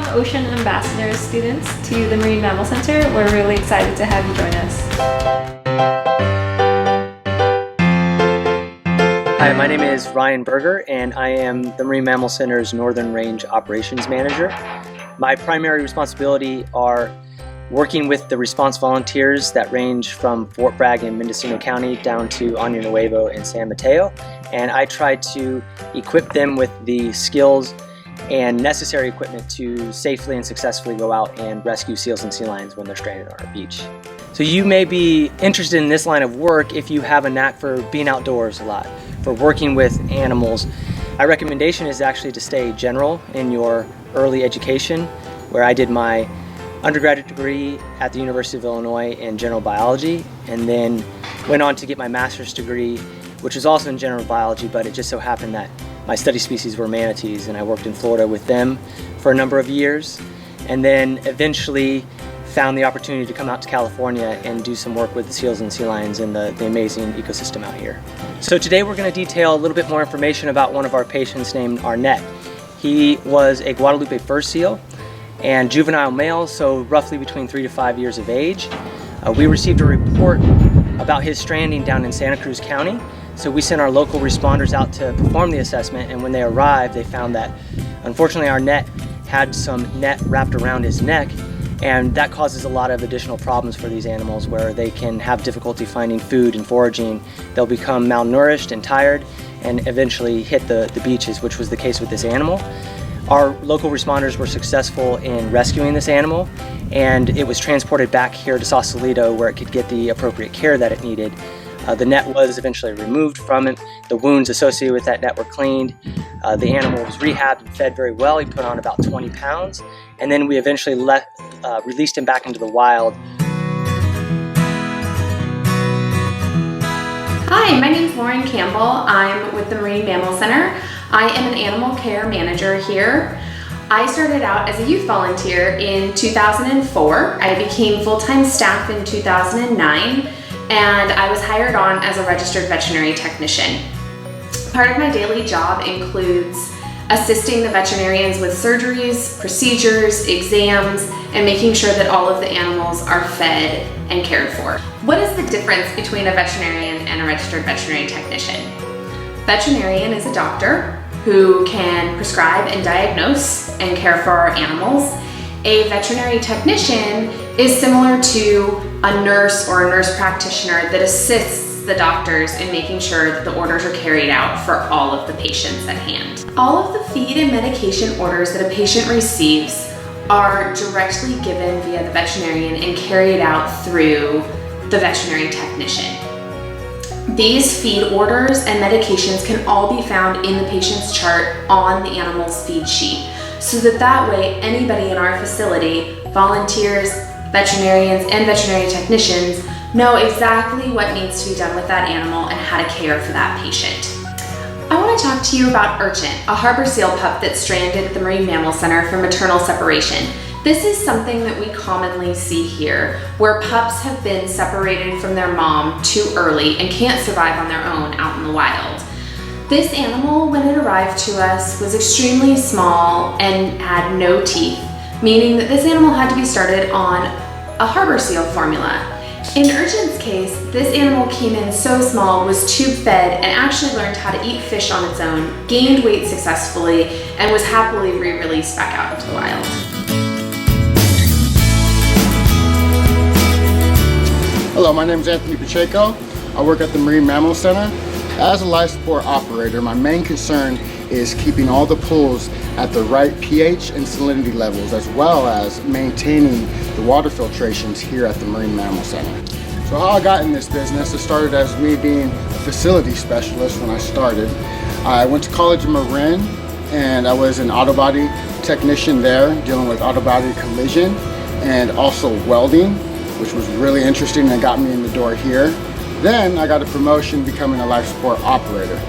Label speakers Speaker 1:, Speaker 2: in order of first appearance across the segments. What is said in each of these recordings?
Speaker 1: Ocean Ambassadors students to the Marine Mammal Center. We're really excited to have you join us.
Speaker 2: Hi, my name is Ryan Berger, and I am the Marine Mammal Center's Northern Range Operations Manager. My primary responsibility are working with the response volunteers that range from Fort Bragg in Mendocino County down to Año Nuevo in San Mateo, and I try to equip them with the skills and necessary equipment to safely and successfully go out and rescue seals and sea lions when they're stranded on our beach. So you may be interested in this line of work if you have a knack for being outdoors a lot, for working with animals. My recommendation is actually to stay general in your early education, where I did my undergraduate degree at the University of Illinois in general biology, and then went on to get my master's degree, which was also in general biology, but it just so happened that my study species were manatees, and I worked in Florida with them for a number of years, and then eventually found the opportunity to come out to California and do some work with the seals and sea lions in the amazing ecosystem out here. So today we're going to detail a little bit more information about one of our patients named Arnett. He was a Guadalupe fur seal and juvenile male, so roughly between 3 to 5 years of age. We received a report about his stranding down in Santa Cruz County, so we sent our local responders out to perform the assessment, and when they arrived they found that unfortunately Arnett had some net wrapped around his neck, and that causes a lot of additional problems for these animals where they can have difficulty finding food and foraging. They'll become malnourished and tired and eventually hit the beaches, which was the case with this animal. Our local responders were successful in rescuing this animal, and it was transported back here to Sausalito where it could get the appropriate care that it needed. The net was eventually removed from it. The wounds associated with that net were cleaned. The animal was rehabbed and fed very well. He put on about 20 pounds, and then we eventually released him back into the wild.
Speaker 3: Hi, my name is Lauren Campbell. I'm with the Marine Mammal Center. I am an animal care manager here. I started out as a youth volunteer in 2004. I became full-time staff in 2009, and I was hired on as a registered veterinary technician. Part of my daily job includes assisting the veterinarians with surgeries, procedures, exams, and making sure that all of the animals are fed and cared for. What is the difference between a veterinarian and a registered veterinary technician? Veterinarian is a doctor who can prescribe and diagnose and care for our animals. A veterinary technician is similar to a nurse or a nurse practitioner that assists the doctors in making sure that the orders are carried out for all of the patients at hand. All of the feed and medication orders that a patient receives are directly given via the veterinarian and carried out through the veterinary technician. These feed orders and medications can all be found in the patient's chart on the animal's feed sheet, so that way anybody in our facility, volunteers, veterinarians, and veterinary technicians know exactly what needs to be done with that animal and how to care for that patient. I want to talk to you about Urchin, a harbor seal pup that's stranded at the Marine Mammal Center for maternal separation. This is something that we commonly see here, where pups have been separated from their mom too early and can't survive on their own out in the wild. This animal, when it arrived to us, was extremely small and had no teeth, meaning that this animal had to be started on a harbor seal formula. In Urchin's case, this animal came in so small, was tube fed, and actually learned how to eat fish on its own, gained weight successfully, and was happily re-released back out into the wild.
Speaker 4: Hello, my name is Anthony Pacheco. I work at the Marine Mammal Center. As a life support operator, my main concern is keeping all the pools at the right pH and salinity levels, as well as maintaining the water filtrations here at the Marine Mammal Center. So how I got in this business, it started as me being a facility specialist when I started. I went to college in Marin, and I was an auto body technician there, dealing with auto body collision and also welding, which was really interesting and got me in the door here. Then I got a promotion becoming a life support operator.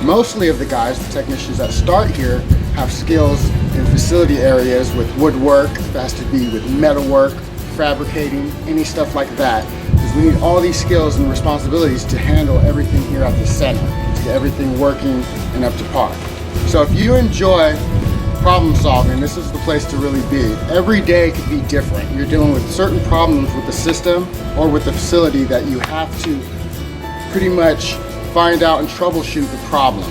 Speaker 4: Mostly of the guys, the technicians that start here, have skills in facility areas with woodwork, it has to be with metalwork, fabricating, any stuff like that. Because we need all these skills and responsibilities to handle everything here at the center, to get everything working and up to par. So if you enjoy problem solving, this is the place to really be. Every day could be different. You're dealing with certain problems with the system or with the facility that you have to pretty much find out and troubleshoot the problem.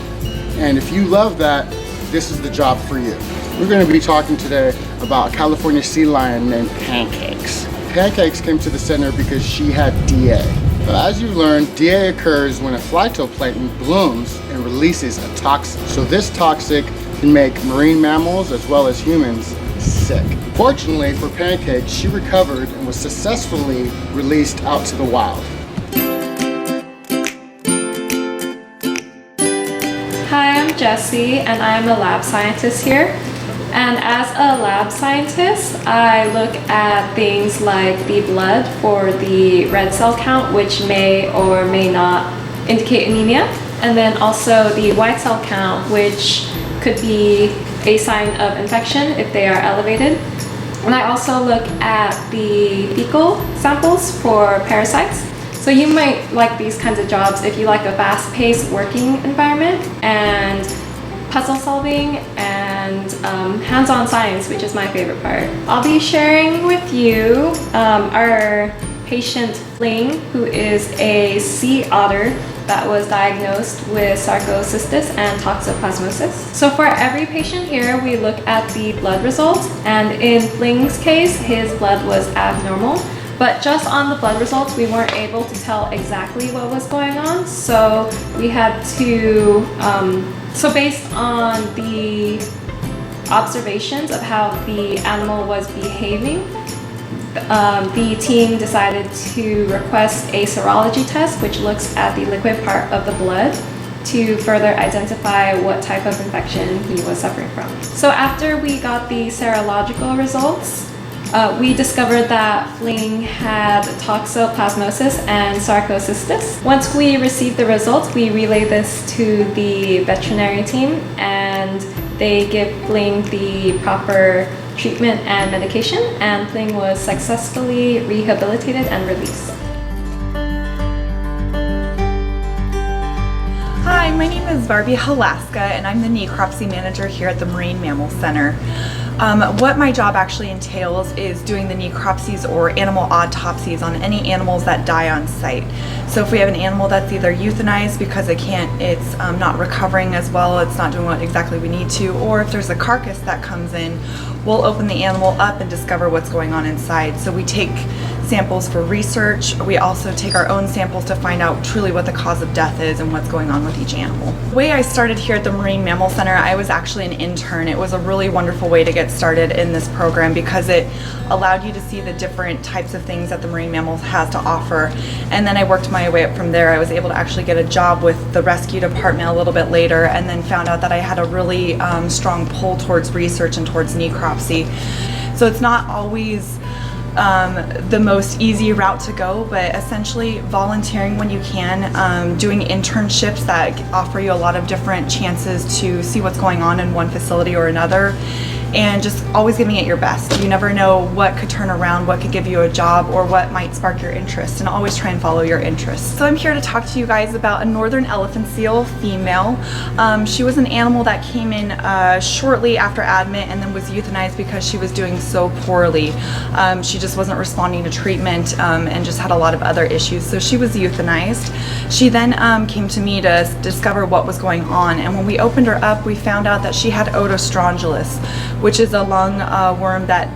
Speaker 4: And if you love that, this is the job for you. We're going to be talking today about a California sea lion named Pancakes. Pancakes came to the center because she had DA. But as you learned, DA occurs when a phytoplankton blooms and releases a toxin. So this toxic can make marine mammals as well as humans sick. Fortunately for Pancakes, she recovered and was successfully released out to the wild.
Speaker 1: Hi, I'm Jessie and I'm a lab scientist here. And as a lab scientist, I look at things like the blood for the red cell count, which may or may not indicate anemia, and then also the white cell count, which could be a sign of infection if they are elevated. And I also look at the fecal samples for parasites. So you might like these kinds of jobs if you like a fast-paced working environment and puzzle solving and hands-on science, which is my favorite part. I'll be sharing with you our patient Fling, who is a sea otter that was diagnosed with sarcocystis and toxoplasmosis. So for every patient here, we look at the blood results, and in Fling's case, his blood was abnormal. But just on the blood results, we weren't able to tell exactly what was going on. So we had to, so based on the observations of how the animal was behaving, the team decided to request a serology test, which looks at the liquid part of the blood to further identify what type of infection he was suffering from. So after we got the serological results, we discovered that Fling had toxoplasmosis and sarcocystis. Once we received the results, we relay this to the veterinary team and they give Fling the proper treatment and medication, and Fling was successfully rehabilitated and released.
Speaker 5: Hi, my name is Barbie Halaska and I'm the necropsy manager here at the Marine Mammal Center. What my job actually entails is doing the necropsies or animal autopsies on any animals that die on site. So if we have an animal that's either euthanized because it's not recovering as well, it's not doing what exactly we need to, or if there's a carcass that comes in, we'll open the animal up and discover what's going on inside. So we take samples for research. We also take our own samples to find out truly what the cause of death is and what's going on with each animal. The way I started here at the Marine Mammal Center, I was actually an intern. It was a really wonderful way to get started in this program because it allowed you to see the different types of things that the Marine Mammals has to offer. And then I worked my way up from there. I was able to actually get a job with the rescue department a little bit later, and then found out that I had a really strong pull towards research and towards necropsy. So it's not always the most easy route to go, but essentially volunteering when you can, doing internships that offer you a lot of different chances to see what's going on in one facility or another, and just always giving it your best. You never know what could turn around, what could give you a job, or what might spark your interest, and always try and follow your interests. So I'm here to talk to you guys about a northern elephant seal female. She was an animal that came in shortly after admit and then was euthanized because she was doing so poorly. She just wasn't responding to treatment and just had a lot of other issues, so she was euthanized. She then came to me to discover what was going on, and when we opened her up, we found out that she had otostrongylus, which is a lung worm that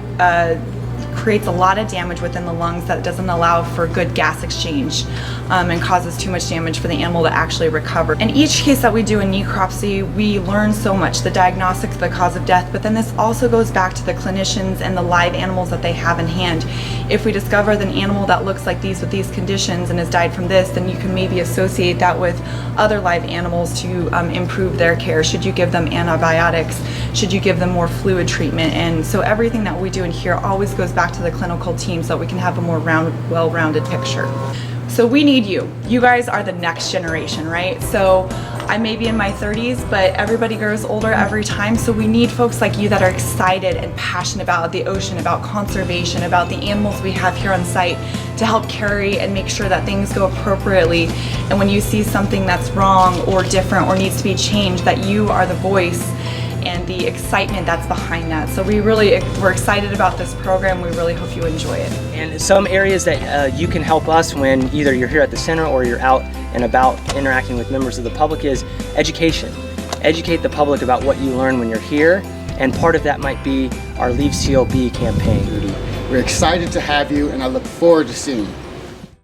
Speaker 5: creates a lot of damage within the lungs that doesn't allow for good gas exchange and causes too much damage for the animal to actually recover. In each case that we do in necropsy, we learn so much, the diagnostics, the cause of death, but then this also goes back to the clinicians and the live animals that they have in hand. If we discover an animal that looks like these with these conditions and has died from this, then you can maybe associate that with other live animals to improve their care. Should you give them antibiotics? Should you give them more fluid treatment? And so everything that we do in here always goes back to the clinical team so that we can have a more well-rounded picture. So we need you. You guys are the next generation, right? So I may be in my 30s, but everybody grows older every time, so we need folks like you that are excited and passionate about the ocean, about conservation, about the animals we have here on site, to help carry and make sure that things go appropriately. And when you see something that's wrong or different or needs to be changed, that you are the voice and and the excitement that's behind that. So we're excited about this program. We really hope you enjoy it.
Speaker 2: And some areas that you can help us when either you're here at the center or you're out and about interacting with members of the public is education. Educate the public about what you learn when you're here, and part of that might be our Leave CLB campaign.
Speaker 4: We're excited to have you, and I look forward to seeing you.